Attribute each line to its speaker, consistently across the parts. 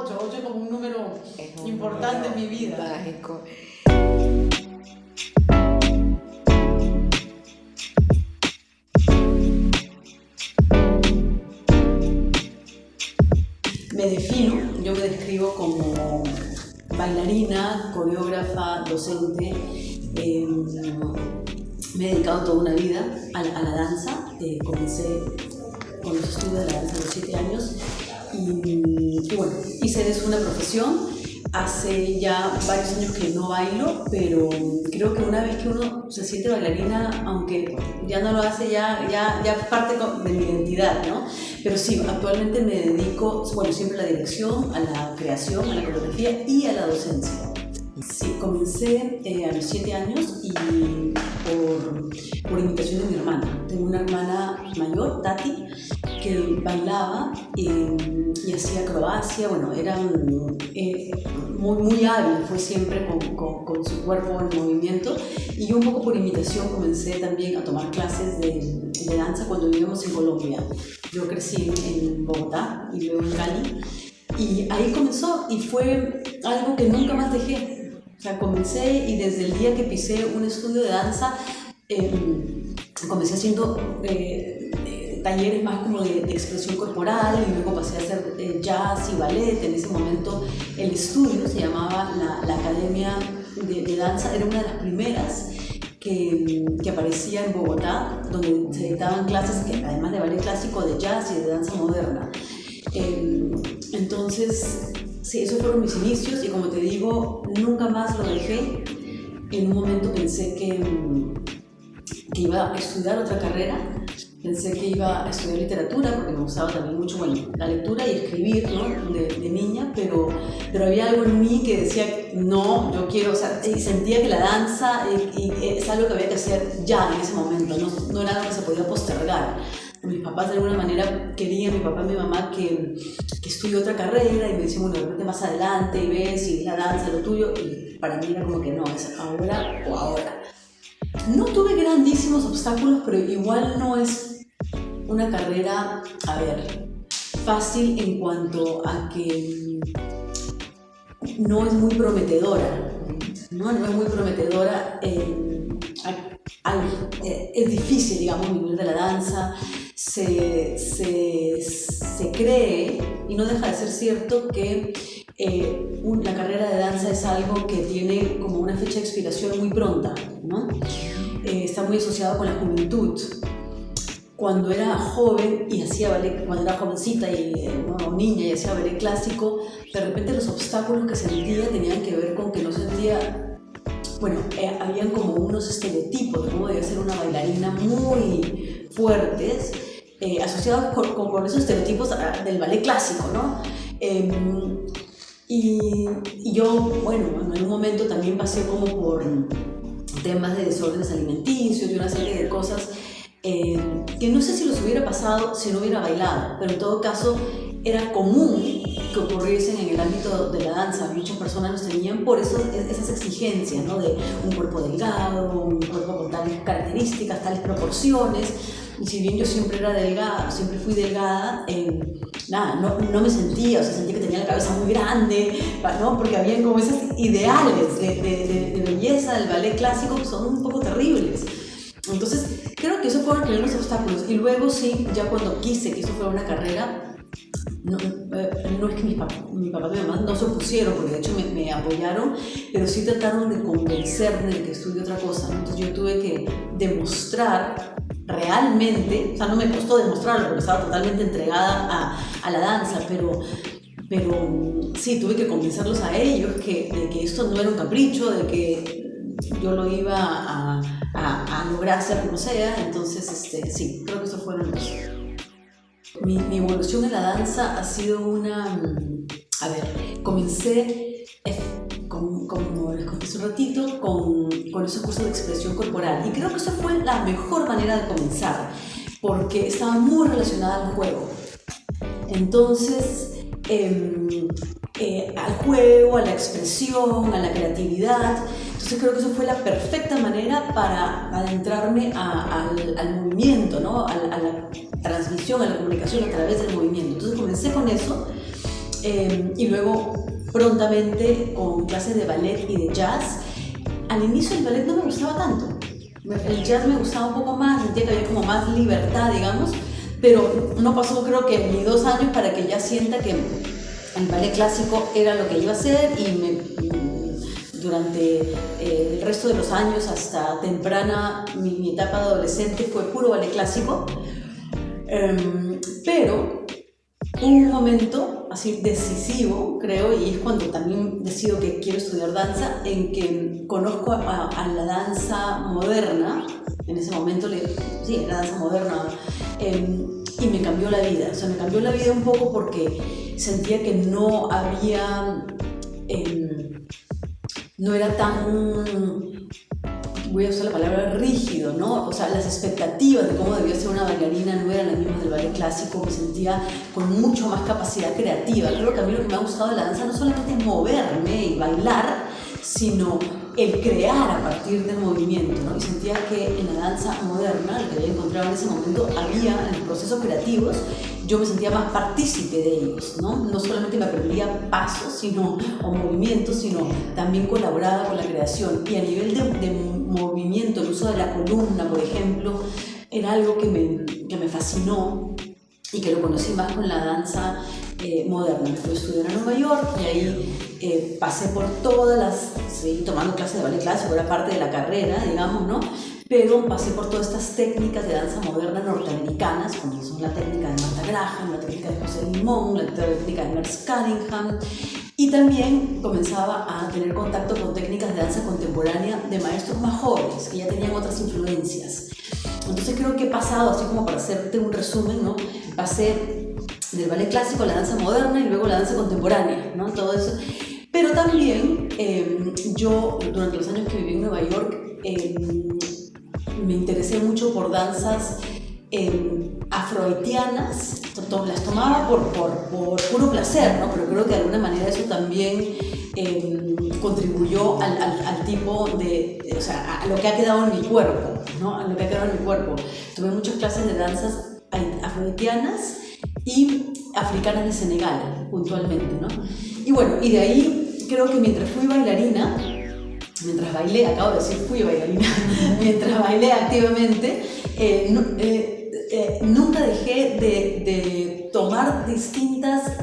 Speaker 1: 8. 8 es como un número importante en mi vida.
Speaker 2: Mágico.
Speaker 1: Yo me describo como bailarina, coreógrafa, docente. Me he dedicado toda una vida a la danza. Comencé con los estudios de la danza a los 7 años y bueno, hice de eso una profesión. Hace ya varios años que no bailo, pero creo que una vez que uno se siente bailarina, aunque ya no lo hace, ya es parte de mi identidad, ¿no? Pero sí, actualmente me dedico, bueno, siempre a la dirección, a la creación, a la coreografía y a la docencia. Sí, comencé a los 7 años y por invitación de mi hermana. Tengo una hermana mayor, Tati, que bailaba y hacía acrobacia. Bueno, era muy hábil, fue siempre con su cuerpo en movimiento. Y yo un poco por imitación comencé también a tomar clases de danza cuando vivíamos en Colombia. Yo crecí en Bogotá y luego en Cali. Y ahí comenzó y fue algo que nunca más dejé. O sea, comencé y desde el día que pisé un estudio de danza, comencé haciendo talleres más como de expresión corporal y luego pasé a hacer jazz y ballet. En ese momento el estudio se llamaba la Academia de Danza, era una de las primeras que aparecía en Bogotá, donde se dictaban clases que, además de ballet clásico, de jazz y de danza moderna. Entonces, sí, esos fueron mis inicios y como te digo, nunca más lo dejé. En un momento pensé que iba a estudiar otra carrera. Pensé que iba a estudiar literatura porque me gustaba también mucho, bueno, la lectura y escribir, ¿no? de niña, pero había algo en mí que decía, no, yo quiero, o sea, y sentía que la danza es algo que había que hacer ya en ese momento, no era algo que se podía postergar. Mis papás de alguna manera querían, mi papá y mi mamá, que estudie otra carrera y me decían, bueno, de repente más adelante y ves si la danza es lo tuyo, y para mí era como que no, es ahora o ahora. No tuve grandísimos obstáculos, pero igual no es una carrera, a ver, fácil en cuanto a que no es muy prometedora, no es muy prometedora. Es difícil, digamos, vivir de la danza. Se cree, y no deja de ser cierto, que la carrera de danza es algo que tiene como una fecha de expiración muy pronta, ¿no? Está muy asociado con la juventud. Cuando era joven y hacía ballet, cuando era jovencita o niña y hacía ballet clásico, de repente los obstáculos que sentía tenían que ver con que no sentía, bueno, habían como unos estereotipos de cómo debía ser una bailarina muy fuertes, asociados con esos estereotipos del ballet clásico, ¿no? Y yo, bueno, en algún momento también pasé como por temas de desórdenes alimenticios y una serie de cosas que no sé si los hubiera pasado si no hubiera bailado, pero en todo caso era común que ocurriesen en el ámbito de la danza. Muchas personas los tenían por eso, esas exigencias, ¿no? De un cuerpo delgado, un cuerpo con tales características, tales proporciones. Y si bien yo siempre era delgada, siempre fui delgada, no me sentía, o sea, sentía que tenía la cabeza muy grande, ¿no? Porque habían como esos ideales de belleza del ballet clásico que son un poco terribles. Entonces, creo que esos fueron los primeros obstáculos. Y luego sí, ya cuando quise que eso fuera una carrera, no es que mi papá y mi mamá no se opusieron, porque de hecho me apoyaron, pero sí trataron de convencerme de que estudie otra cosa, ¿no? Entonces yo tuve que demostrar realmente, o sea, no me costó demostrarlo porque estaba totalmente entregada a la danza, pero sí, tuve que convencerlos a ellos de que esto no era un capricho, de que yo lo iba a lograr sea como sea. Entonces, sí, creo que eso fueron los... Mi evolución en la danza ha sido a ver, comencé, como les conté hace un ratito, con esos cursos de expresión corporal. Y creo que esa fue la mejor manera de comenzar, porque estaba muy relacionada al juego. Entonces, al juego, a la expresión, a la creatividad. Entonces creo que eso fue la perfecta manera para adentrarme al movimiento, ¿no? A la transmisión, a la comunicación a través del movimiento. Entonces comencé con eso. y luego prontamente con clases de ballet y de jazz. Al inicio el ballet no me gustaba tanto, el jazz me gustaba un poco más, sentía que había como más libertad, digamos, pero no pasó creo que ni 2 años para que ya sienta que el ballet clásico era lo que iba a hacer y durante el resto de los años hasta temprana mi etapa de adolescente fue puro ballet clásico, pero hubo un momento así decisivo, creo, y es cuando también decido que quiero estudiar danza, en que conozco a la danza moderna. En ese momento, sí, la danza moderna, y me cambió la vida. O sea, me cambió la vida un poco porque sentía que no había, no era tan, voy a usar la palabra rígido, ¿no? O sea, las expectativas de cómo debía ser una bailarina no eran las mismas del ballet clásico. Me sentía con mucho más capacidad creativa. Creo que a mí lo que me ha gustado de la danza no solamente es moverme y bailar, sino el crear a partir del movimiento, ¿no? Y sentía que en la danza moderna, lo que había encontrado en ese momento, había en los procesos creativos, yo me sentía más partícipe de ellos, ¿no? No solamente me aprendía pasos o movimientos, sino también colaboraba con la creación. Y a nivel de movimiento, el uso de la columna, por ejemplo, era algo que me fascinó y que lo conocí más con la danza moderna. Me fui a estudiar a Nueva York y ahí pasé por seguí tomando clases de ballet clásico, era parte de la carrera, digamos, ¿no? Pero pasé por todas estas técnicas de danza moderna norteamericanas, como son la técnica de Martha Graham, la técnica de José Limón, la técnica de Merce Cunningham, y también comenzaba a tener contacto con técnicas de danza contemporánea de maestros más jóvenes, que ya tenían otras influencias. Entonces creo que he pasado, así como para hacerte un resumen, ¿no? Pasé del ballet clásico a la danza moderna y luego la danza contemporánea, ¿no? Todo eso. Pero también yo, durante los años que viví en Nueva York, me interesé mucho por danzas afrohaitianas. Las tomaba por puro placer, ¿no? Pero creo que de alguna manera eso también contribuyó al tipo o sea, a lo que ha quedado en mi cuerpo, ¿no? A lo que ha quedado en mi cuerpo. Tuve muchas clases de danzas afrohaitianas y africanas de Senegal, puntualmente, ¿no? Y bueno, y de ahí creo que mientras bailé, acabo de decir fui bailarina, mientras bailé activamente, nunca dejé de tomar distintas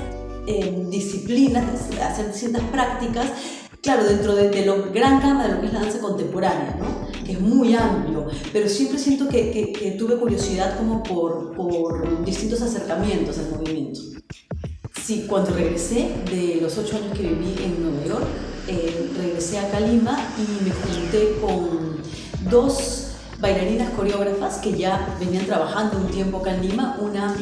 Speaker 1: disciplinas, de hacer distintas prácticas, claro, dentro de lo gran gama de lo que es la danza contemporánea, ¿no? Que es muy amplio, pero siempre siento que tuve curiosidad como por distintos acercamientos al movimiento. Sí, cuando regresé de los 8 años que viví en Nueva York, regresé a Lima y me junté con 2 bailarinas coreógrafas que ya venían trabajando un tiempo acá en Lima, una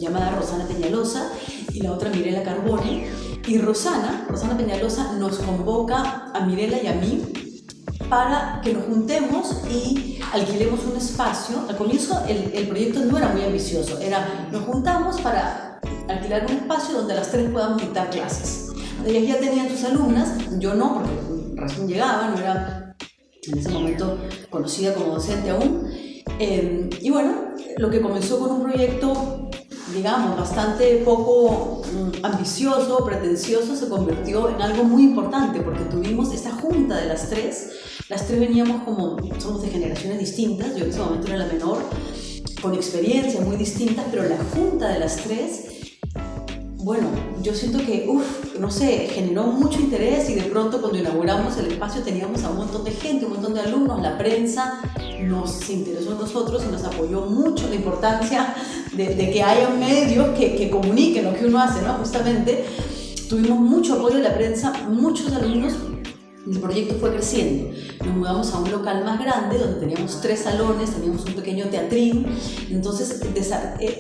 Speaker 1: llamada Rosana Peñalosa y la otra Mirela Carbone. Y Rosana Peñalosa nos convoca a Mirela y a mí para que nos juntemos y alquilemos un espacio. Al comienzo el proyecto no era muy ambicioso, nos juntamos para alquilar un espacio donde las 3 podamos dictar clases. Ellas ya tenían sus alumnas, yo no, porque recién llegaba, no era en ese momento conocida como docente aún. Y bueno, lo que comenzó con un proyecto, digamos, bastante poco ambicioso, pretencioso, se convirtió en algo muy importante, porque tuvimos esta junta de las 3. Las 3 veníamos somos de generaciones distintas, yo en ese momento era la menor, con experiencias muy distintas, pero la junta de las 3, bueno, yo siento que, no sé, generó mucho interés y de pronto cuando inauguramos el espacio teníamos a un montón de gente, un montón de alumnos, la prensa se interesó en nosotros y nos apoyó mucho la importancia de que haya medios que comuniquen lo que uno hace, ¿no? Justamente tuvimos mucho apoyo de la prensa, muchos alumnos. El proyecto fue creciendo. Nos mudamos a un local más grande donde teníamos 3 salones, teníamos un pequeño teatrín. Entonces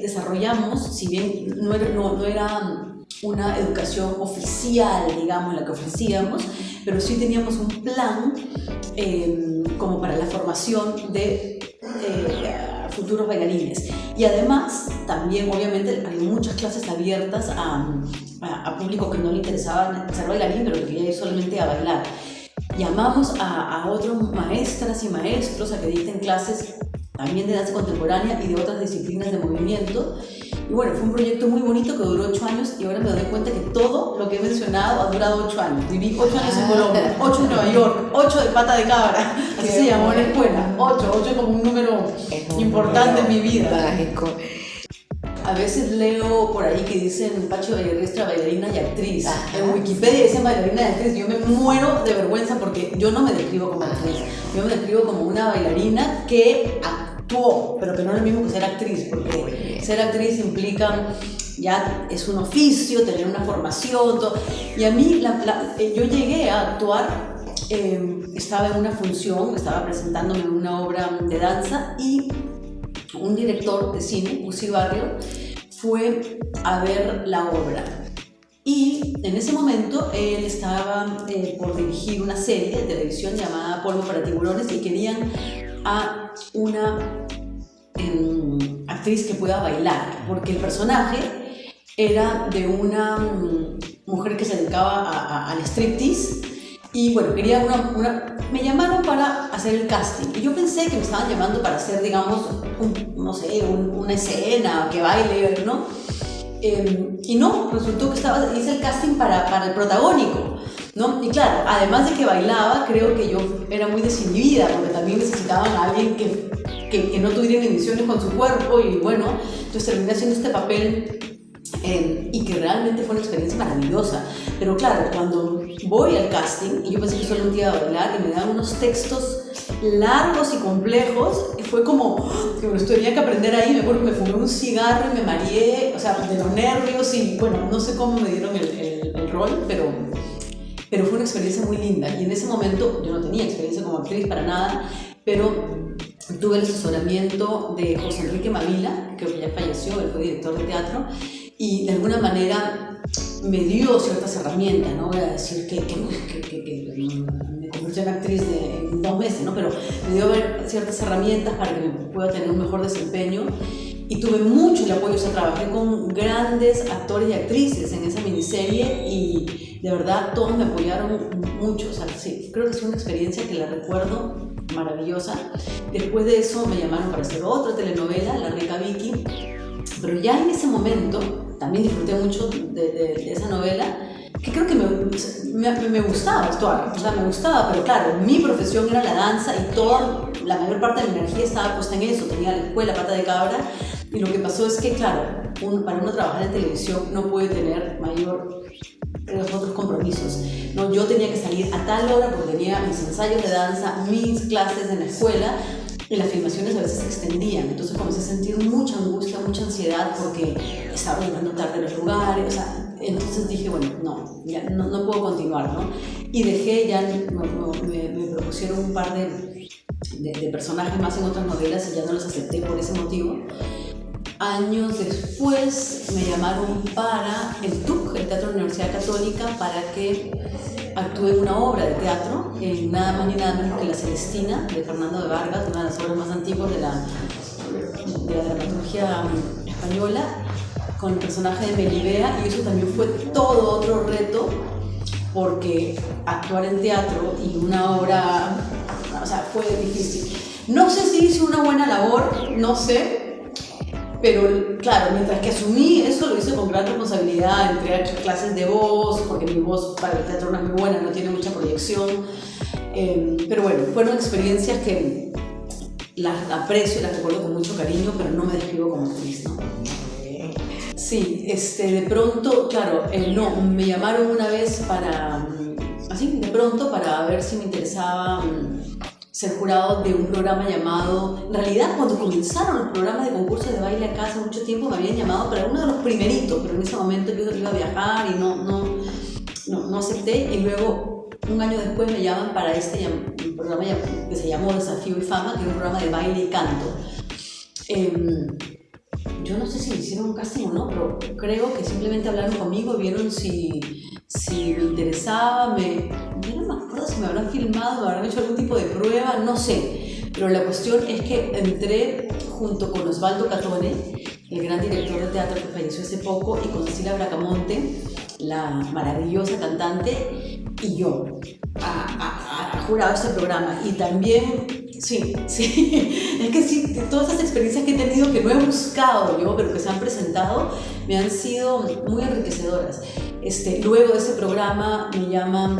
Speaker 1: desarrollamos, si bien no era una educación oficial, digamos, la que ofrecíamos, pero sí teníamos un plan como para la formación de futuros bailarines. Y además, también obviamente hay muchas clases abiertas a público que no le interesaba ser bailarín, pero que quería ir solamente a bailar. Llamamos a otros maestras y maestros a que dicten clases también de danza contemporánea y de otras disciplinas de movimiento, Y bueno, fue un proyecto muy bonito que duró 8 años y ahora me doy cuenta que todo lo que he mencionado ha durado 8 años. Viví 8 años en Colombia, 8 en Nueva York, 8 de pata de cabra, así se llamó en la escuela. 8 como un número importante en mi vida.
Speaker 2: Mágico.
Speaker 1: A veces leo por ahí que dicen Pachi Vallarriestra, bailarina y actriz. En Wikipedia dicen bailarina y actriz. Yo me muero de vergüenza porque yo no me describo como actriz. Yo me describo como una bailarina que actuó, pero que no es lo mismo que ser actriz, porque ser actriz implica, ya es un oficio, tener una formación, todo. Y a mí, yo llegué a actuar, estaba en una función, estaba presentándome en una obra de danza y un director de cine, Uzi Barrio, fue a ver la obra. Y en ese momento él estaba por dirigir una serie de televisión llamada Polvo para Tiburones y querían a una actriz que pueda bailar, porque el personaje era de una mujer que se dedicaba al striptease. Y bueno, quería me llamaron para hacer el casting y yo pensé que me estaban llamando para hacer, digamos, una escena, que baile, ¿no? Y no, resultó que hice el casting para el protagónico, ¿no? Y claro, además de que bailaba, creo que yo era muy desinhibida porque también necesitaban a alguien que no tuviera inhibiciones con su cuerpo y bueno, entonces terminé haciendo este papel. Y que realmente fue una experiencia maravillosa. Pero claro, cuando voy al casting, y yo pensé que solo un día iba a bailar, y me dan unos textos largos y complejos, y fue como que me los tenía que aprender ahí. Me acuerdo que me fumé un cigarro y me mareé, o sea, de los nervios, y bueno, no sé cómo me dieron el rol, pero fue una experiencia muy linda. Y en ese momento yo no tenía experiencia como actriz para nada, pero tuve el asesoramiento de José Enrique Mavila, que creo que ya falleció, él fue director de teatro, y de alguna manera me dio ciertas herramientas, no voy a decir que me convirtió en actriz en 2 meses, ¿no? Pero me dio ciertas herramientas para que pueda tener un mejor desempeño y tuve mucho el apoyo, o sea, trabajé con grandes actores y actrices en esa miniserie y de verdad todos me apoyaron mucho, o sea, sí, creo que es una experiencia que la recuerdo maravillosa. Después de eso me llamaron para hacer otra telenovela, La Rica Vicky, pero ya en ese momento también disfruté mucho de esa novela, que creo que me gustaba actuar, o sea, me gustaba, pero claro, mi profesión era la danza y la mayor parte de mi energía estaba puesta en eso, tenía la escuela, pata de cabra, y lo que pasó es que, claro, para uno trabajar en televisión no puede tener los otros compromisos, ¿no? Yo tenía que salir a tal hora porque tenía mis ensayos de danza, mis clases en la escuela, y las filmaciones a veces se extendían, entonces comencé a sentir mucha angustia, mucha ansiedad porque estaba llegando tarde a los lugares, o sea, entonces dije, bueno, no puedo continuar, ¿no? Y dejé, ya me propusieron un par de personajes más en otras novelas y ya no los acepté por ese motivo. Años después me llamaron para el TUC, el Teatro de la Universidad Católica, para que actué en una obra de teatro, nada más ni nada menos que La Celestina, de Fernando de Vargas, una de las obras más antiguas de la dramaturgia española, con el personaje de Melibea, y eso también fue todo otro reto, porque actuar en teatro y una obra, o sea, fue difícil. No sé si hice una buena labor, no sé, pero claro, mientras que asumí eso, lo hice con gran responsabilidad, entré a clases de voz, porque mi voz para el teatro no es muy buena, no tiene mucha proyección, pero bueno, fueron experiencias que las aprecio y las recuerdo con mucho cariño, pero no me describo como actriz, ¿no? Sí, de pronto, claro, no, me llamaron una vez así, de pronto, para ver si me interesaba ser jurado de un programa llamado... En realidad, cuando comenzaron los programas de concursos de baile acá hace mucho tiempo, me habían llamado para uno de los primeritos, pero en ese momento yo iba a viajar y no acepté. Y luego, un año después, me llaman para un programa que se llamó Desafío y Fama, que era un programa de baile y canto. Yo no sé si me hicieron un casting o no, pero creo que simplemente hablaron conmigo, vieron si me interesaba, yo no me acuerdo si me habrán filmado, me habrán hecho algún tipo de prueba, no sé. Pero la cuestión es que entré junto con Osvaldo Catone, el gran director de teatro que falleció hace poco, y con Cecilia Bracamonte, la maravillosa cantante, y yo, a jurado este programa. Y también Sí, sí, es que sí, todas esas experiencias que he tenido que no he buscado yo, pero que se han presentado, me han sido muy enriquecedoras. Luego de ese programa me llaman,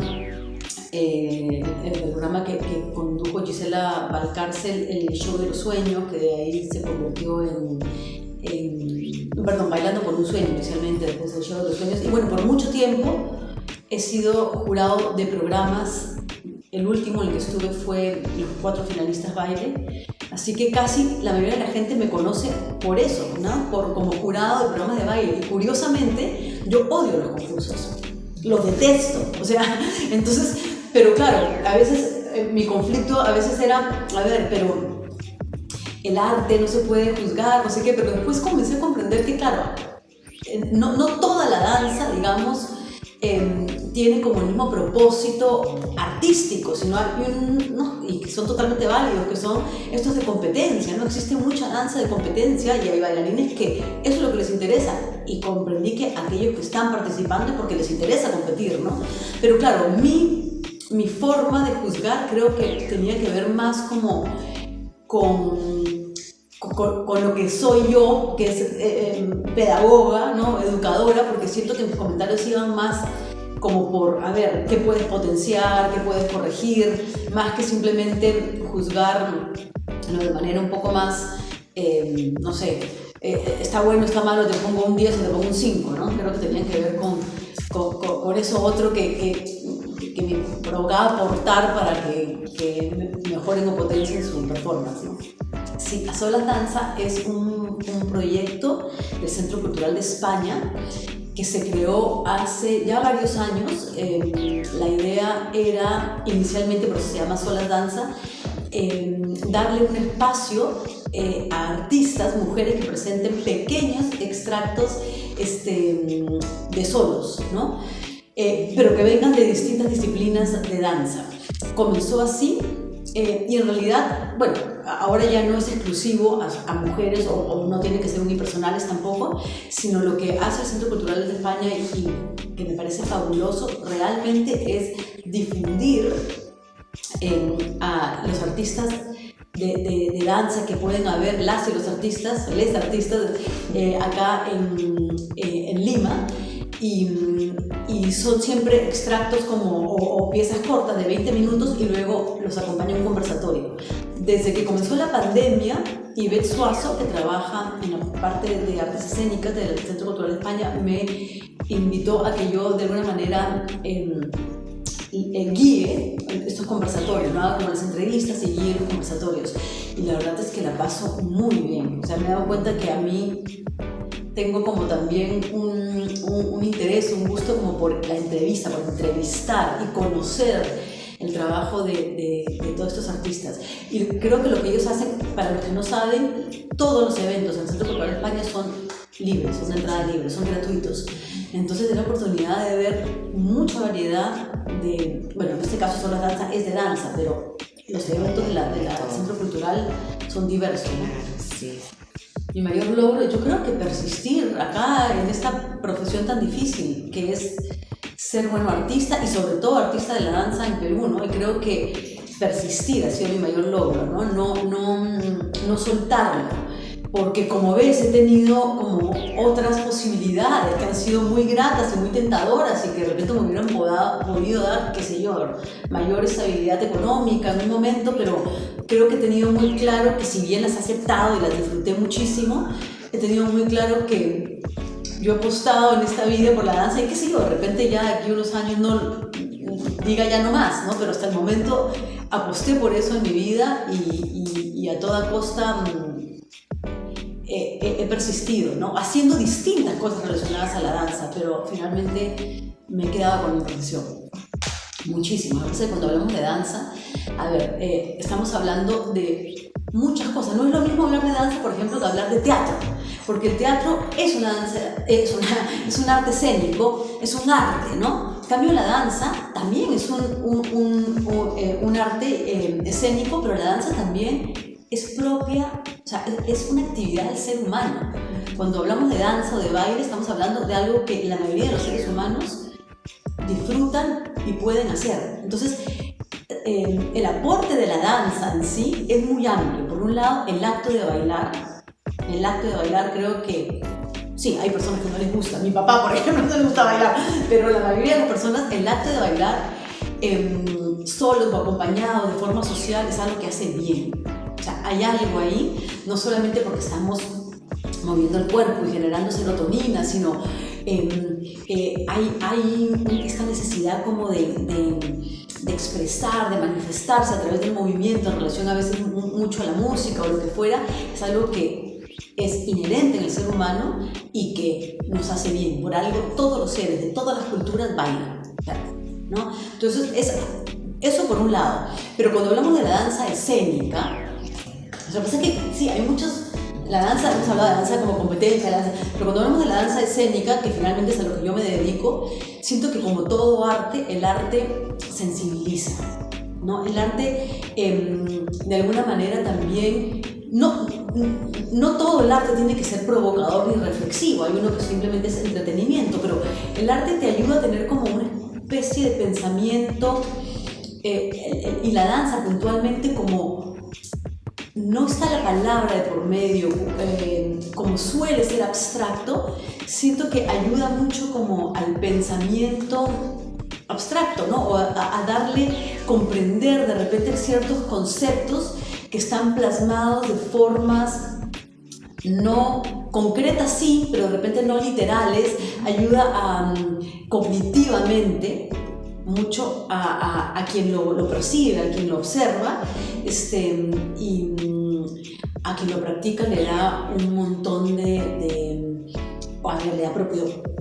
Speaker 1: el programa que condujo Gisela Valcárcel, el show de los sueños, que de ahí se convirtió perdón, Bailando por un sueño, inicialmente, después del show de los sueños. Y bueno, por mucho tiempo he sido jurado de programas. El último en el que estuve fue Los 4 finalistas baile, así que casi la mayoría de la gente me conoce por eso, ¿no? Como jurado de programas de baile. Y curiosamente, yo odio los concursos, los detesto, o sea, entonces, pero claro, a veces mi conflicto a veces era, a ver, pero el arte no se puede juzgar, no sé qué, pero después comencé a comprender que, claro, no toda la danza, digamos, tiene como el mismo propósito artístico, sino hay y que son totalmente válidos, que son estos de competencia, ¿no? Existe mucha danza de competencia y hay bailarines que eso es lo que les interesa, y comprendí que aquellos que están participando es porque les interesa competir, ¿no? Pero claro, mi forma de juzgar creo que tenía que ver más como con lo que soy yo, que es pedagoga, ¿no? Educadora, porque siento que mis comentarios iban más como por, a ver, qué puedes potenciar, qué puedes corregir, más que simplemente juzgar, ¿no? De manera un poco más, no sé, está bueno, está malo, te pongo un 10 o te pongo un 5, ¿no? Creo que tenían que ver con eso otro que me provocaba aportar para que mejoren o potencien su performance, ¿no? Sí, A Solas Danza es un proyecto del Centro Cultural de España que se creó hace ya varios años. La idea era inicialmente, por eso se llama Solas Danza, darle un espacio a artistas, mujeres que presenten pequeños extractos de solos, ¿no? Pero que vengan de distintas disciplinas de danza. Comenzó así. Y en realidad, bueno, ahora ya no es exclusivo a mujeres o no tienen que ser unipersonales tampoco, sino lo que hace el Centro Cultural de España y que me parece fabuloso realmente es difundir a los artistas de danza que pueden haber, las y los artistas, les artistas acá en Lima. Y son siempre extractos o piezas cortas de 20 minutos y luego los acompaña un conversatorio. Desde que comenzó la pandemia, Ivette Suazo, que trabaja en la parte de artes escénicas del Centro Cultural de España, me invitó a que yo de alguna manera guíe estos conversatorios, ¿no? Haga como las entrevistas y guíe los conversatorios. Y la verdad es que la paso muy bien. O sea, me he dado cuenta que a mí tengo como también un interés, un gusto como por la entrevista, por entrevistar y conocer el trabajo de todos estos artistas. Y creo que lo que ellos hacen, para los que no saben, todos los eventos en el Centro Cultural de España son libres, son de entrada libre, son gratuitos. Entonces es la oportunidad de ver mucha variedad bueno, en este caso Solas Danza es de danza, pero los eventos del Centro Cultural son diversos, ¿no?
Speaker 2: Sí.
Speaker 1: Mi mayor logro, yo creo que persistir acá en esta profesión tan difícil que es ser bueno artista y sobre todo artista de la danza en Perú, ¿no? Y creo que persistir ha sido mi mayor logro, ¿no? No soltarlo, porque como ves he tenido como otras posibilidades que han sido muy gratas y muy tentadoras y que de repente me hubieran podido dar, qué sé yo, mayor estabilidad económica en un momento, pero creo que he tenido muy claro que si bien las he aceptado y las disfruté muchísimo, he tenido muy claro que yo he apostado en esta vida por la danza y qué sé yo, de repente ya de aquí unos años no diga ya no más, ¿no? Pero hasta el momento aposté por eso en mi vida y a toda costa he persistido, ¿no? Haciendo distintas cosas relacionadas a la danza, pero finalmente me he quedado con mi profesión. Muchísimo. A veces cuando hablamos de danza, a ver, estamos hablando de muchas cosas. No es lo mismo hablar de danza, por ejemplo, que hablar de teatro, porque el teatro es una danza, es un arte escénico, es un arte, ¿no? En cambio, la danza también es un arte escénico, pero la danza también es propia, o sea, es una actividad del ser humano. Cuando hablamos de danza o de baile, estamos hablando de algo que la mayoría de los seres humanos disfrutan y pueden hacer. Entonces, el aporte de la danza en sí es muy amplio. Por un lado, el acto de bailar. El acto de bailar creo que sí, hay personas que no les gusta. Mi papá, por ejemplo, no le gusta bailar, pero la mayoría de las personas, el acto de bailar solos o acompañados de forma social es algo que hace bien. O sea, hay algo ahí, no solamente porque estamos moviendo el cuerpo y generando serotonina, sino hay esta necesidad como de expresar, de manifestarse a través del movimiento en relación a veces mucho a la música o lo que fuera. Es algo que es inherente en el ser humano y que nos hace bien. Por algo todos los seres de todas las culturas bailan, ¿no? Entonces eso por un lado. Pero cuando hablamos de la danza escénica, lo que pasa es que sí, hay muchos. La danza, hemos hablado de danza como competencia, pero cuando hablamos de la danza escénica, que finalmente es a lo que yo me dedico, siento que como todo arte, el arte sensibiliza, ¿no? El arte de alguna manera también, no todo el arte tiene que ser provocador ni reflexivo, hay uno que simplemente es entretenimiento, pero el arte te ayuda a tener como una especie de pensamiento y la danza puntualmente como no está la palabra de por medio, como suele ser abstracto, siento que ayuda mucho como al pensamiento abstracto, ¿no? O a darle, comprender de repente ciertos conceptos que están plasmados de formas no concretas, sí, pero de repente no literales, ayuda a cognitivamente mucho a quien lo percibe, a quien lo observa, y a quien lo practica le da un montón le da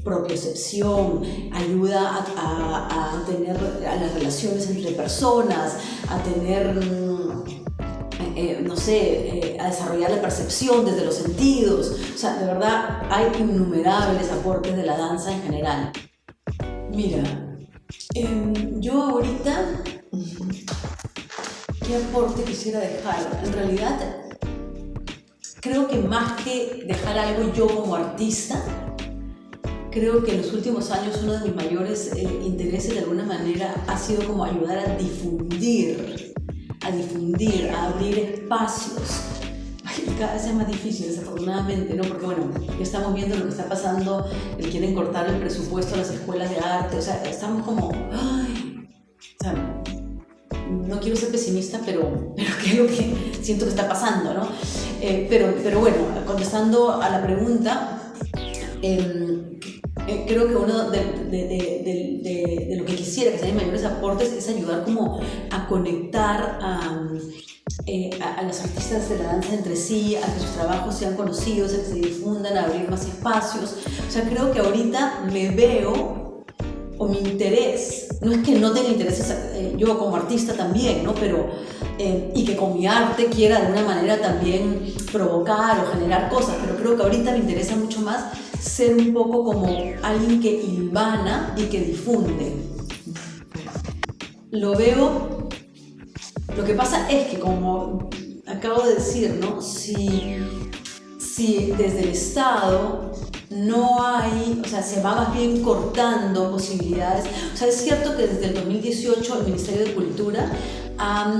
Speaker 1: propiocepción, ayuda a tener a las relaciones entre personas, a tener, a desarrollar la percepción desde los sentidos. O sea, de verdad hay innumerables aportes de la danza en general. Mira, yo ahorita, ¿qué aporte quisiera dejar? En realidad, creo que más que dejar algo yo como artista, creo que en los últimos años uno de mis mayores intereses de alguna manera ha sido como ayudar a difundir, a abrir espacios. Y cada vez es más difícil, desafortunadamente, ¿no? Porque bueno, ya estamos viendo lo que está pasando, quieren cortar el presupuesto a las escuelas de arte, o sea, estamos como, o sea, no quiero ser pesimista, pero ¿qué es lo que siento que está pasando, no? Pero bueno, contestando a la pregunta, creo que uno de lo que quisiera que sean mayores aportes es ayudar como a conectar a los artistas de la danza entre sí, a que sus trabajos sean conocidos, a que se difundan, a abrir más espacios. O sea, creo que ahorita me veo, o mi interés, no es que no tenga intereses yo como artista también, ¿no? Pero, y que con mi arte quiera de alguna manera también provocar o generar cosas, pero creo que ahorita me interesa mucho más ser un poco como alguien que hilvana y que difunde. Lo veo. Lo que pasa es que, como acabo de decir, ¿no? Si desde el Estado no hay, o sea, se va más bien cortando posibilidades. O sea, es cierto que desde el 2018 el Ministerio de Cultura ha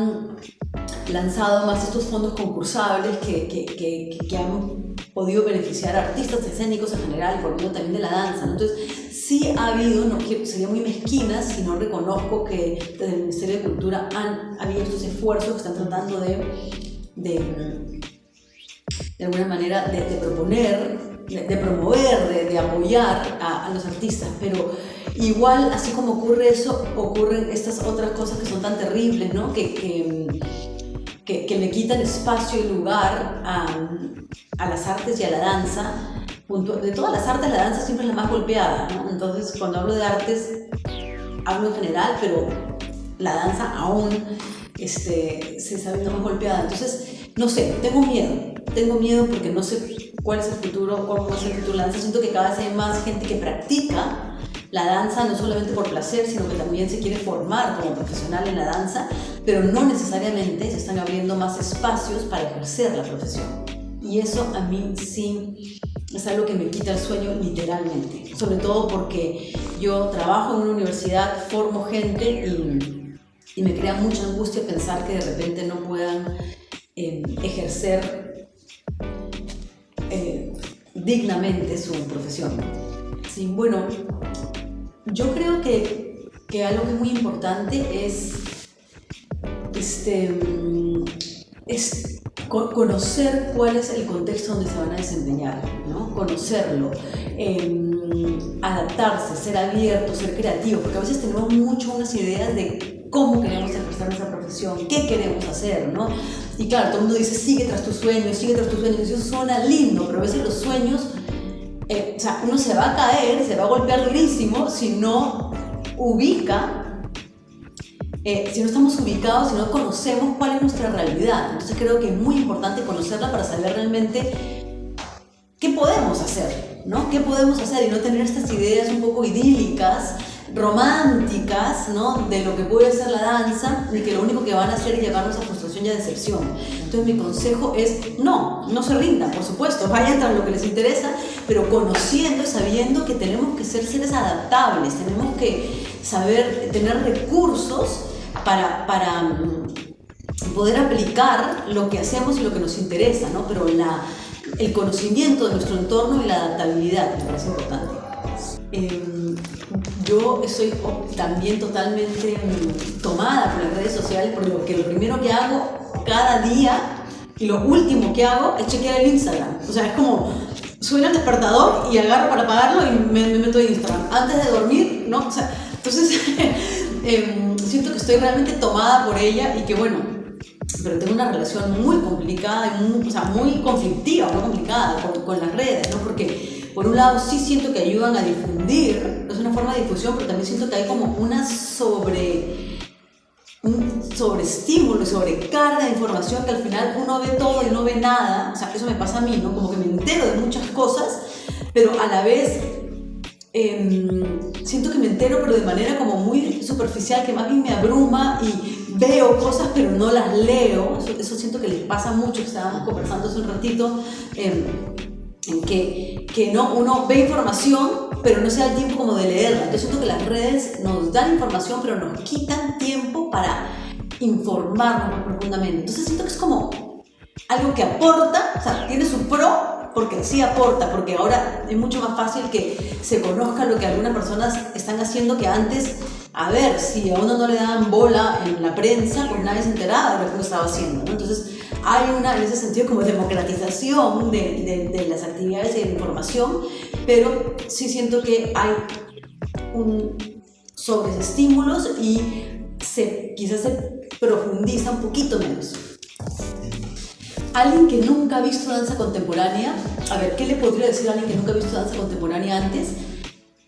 Speaker 1: lanzado más estos fondos concursables que han podido beneficiar a artistas escénicos en general, por medio también de la danza, ¿no? Entonces, sí ha habido, sería muy mezquina si no reconozco que desde el Ministerio de Cultura han habido estos esfuerzos que están tratando de alguna manera de proponer, de promover, de apoyar a los artistas, pero igual, así como ocurre eso, ocurren estas otras cosas que son tan terribles, ¿no? Que le quitan espacio y lugar a las artes y a la danza. De todas las artes, la danza siempre es la más golpeada, ¿no? Entonces, cuando hablo de artes, hablo en general, pero la danza aún se está viendo más golpeada. Entonces, no sé, tengo miedo porque no sé cuál es el futuro, cómo va a ser el futuro de la danza. Siento que cada vez hay más gente que practica la danza, no solamente por placer, sino que también se quiere formar como profesional en la danza, pero no necesariamente se están abriendo más espacios para ejercer la profesión. Y eso a mí sí es algo que me quita el sueño literalmente, sobre todo porque yo trabajo en una universidad, formo gente y me crea mucha angustia pensar que de repente no puedan ejercer dignamente su profesión. Sí, bueno, yo creo que algo que es muy importante es conocer cuál es el contexto donde se van a desempeñar, ¿no? Conocerlo, adaptarse, ser abierto, ser creativo, porque a veces tenemos unas ideas de cómo queremos ejercer nuestra profesión, qué queremos hacer, ¿no? Y claro, todo el mundo dice, sigue tras tus sueños, y eso suena lindo, pero a veces los sueños, o sea, uno se va a caer, se va a golpear durísimo si no ubica. Si no estamos ubicados, si no conocemos cuál es nuestra realidad. Entonces creo que es muy importante conocerla para saber realmente qué podemos hacer, ¿no? ¿Qué podemos hacer? Y no tener estas ideas un poco idílicas, románticas, ¿no? De lo que puede ser la danza y que lo único que van a hacer es llevarnos a frustración y a decepción. Entonces mi consejo es no se rindan, por supuesto, vayan tras lo que les interesa, pero conociendo y sabiendo que tenemos que ser seres adaptables, tenemos que saber tener recursos para poder aplicar lo que hacemos y lo que nos interesa, ¿no? Pero el conocimiento de nuestro entorno y la adaptabilidad me parece importante. Yo estoy también totalmente tomada por las redes sociales, porque lo primero que hago cada día y lo último que hago es chequear el Instagram. O sea, es como suena el despertador y agarro para apagarlo y me meto en Instagram. Antes de dormir, ¿no? O sea, entonces siento que estoy realmente tomada por ella y que bueno, pero tengo una relación muy complicada, muy conflictiva, muy complicada con las redes, ¿no? Porque por un lado sí siento que ayudan a difundir, es una forma de difusión, pero también siento que hay como un sobreestímulo y sobrecarga de información que al final uno ve todo y no ve nada. O sea, eso me pasa a mí, ¿no? Como que me entero de muchas cosas, pero a la vez siento que me entero, pero de manera como muy superficial, que más bien me abruma y veo cosas, pero no las leo. Eso siento que les pasa mucho. Estábamos conversando hace un ratito en que no, uno ve información, pero no se da el tiempo como de leerla. Entonces siento que las redes nos dan información, pero nos quitan tiempo para informarnos más profundamente. Entonces siento que es como algo que aporta, o sea, tiene su pro, porque sí aporta, porque ahora es mucho más fácil que se conozca lo que algunas personas están haciendo, que antes, a ver, si a uno no le daban bola en la prensa, pues nadie se enteraba de lo que uno estaba haciendo, ¿no? Entonces hay en ese sentido como democratización de las actividades y de la información, pero sí siento que hay un sobreestímulos y quizás se profundiza un poquito menos. Alguien que nunca ha visto danza contemporánea, a ver, ¿qué le podría decir a alguien que nunca ha visto danza contemporánea antes?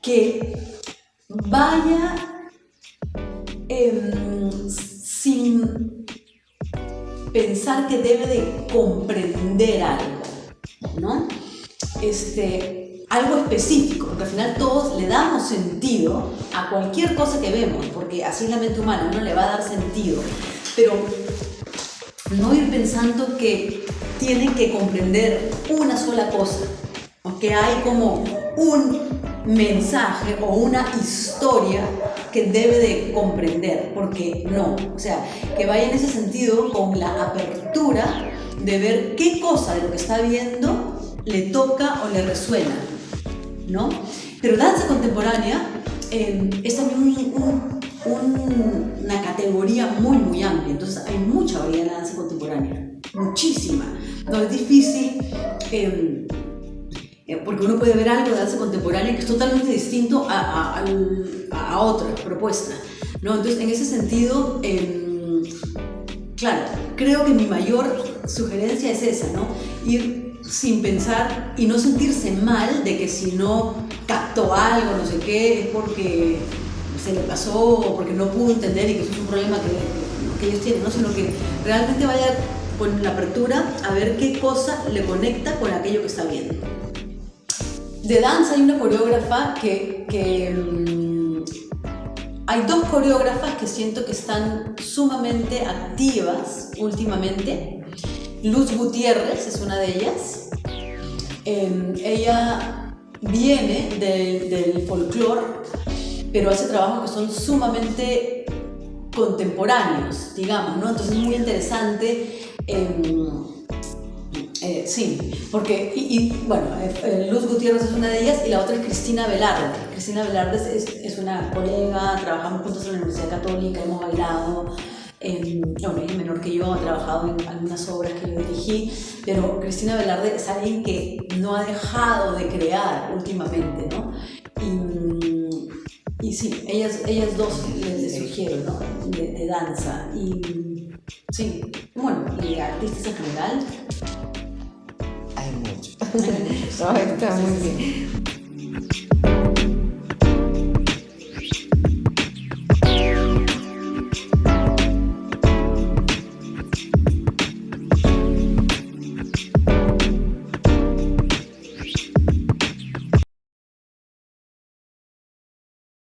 Speaker 1: Que vaya sin pensar que debe de comprender algo, ¿no? Algo específico, porque al final todos le damos sentido a cualquier cosa que vemos, porque así es la mente humana, uno le va a dar sentido, pero no ir pensando que tienen que comprender una sola cosa, o que hay como un mensaje o una historia que debe de comprender, porque no, o sea, que vaya en ese sentido con la apertura de ver qué cosa de lo que está viendo le toca o le resuena, ¿no? Pero danza contemporánea es también una categoría muy, muy amplia. Entonces hay mucha variedad en la danza contemporánea, muchísima. No es difícil, porque uno puede ver algo de danza contemporánea que es totalmente distinto a otra propuesta, ¿no? Entonces, en ese sentido, claro, creo que mi mayor sugerencia es esa, ¿no? Ir sin pensar y no sentirse mal de que si no captó algo, no sé qué, es porque se le pasó o porque no pudo entender y que eso es un problema que ellos tienen, ¿no? Sino que realmente vaya con la apertura a ver qué cosa le conecta con aquello que está viendo. De danza hay una coreógrafa hay dos coreógrafas que siento que están sumamente activas últimamente. Luz Gutiérrez es una de ellas. Ella viene del folclore, pero hace trabajos que son sumamente contemporáneos, digamos, ¿no? Entonces es muy interesante. Sí, porque, bueno, Luz Gutiérrez es una de ellas y la otra es Cristina Velarde. Cristina Velarde es una colega, trabajamos juntos en la Universidad Católica, hemos bailado. Bueno, ella es menor que yo, ha trabajado en algunas obras que yo dirigí, pero Cristina Velarde es alguien que no ha dejado de crear últimamente, ¿no? Y sí, ellas dos les sugiero, ¿no? De danza. Y sí, bueno, y artistas en general.
Speaker 2: Hay mucho.
Speaker 1: Hay muchos.
Speaker 2: No, está muy bien.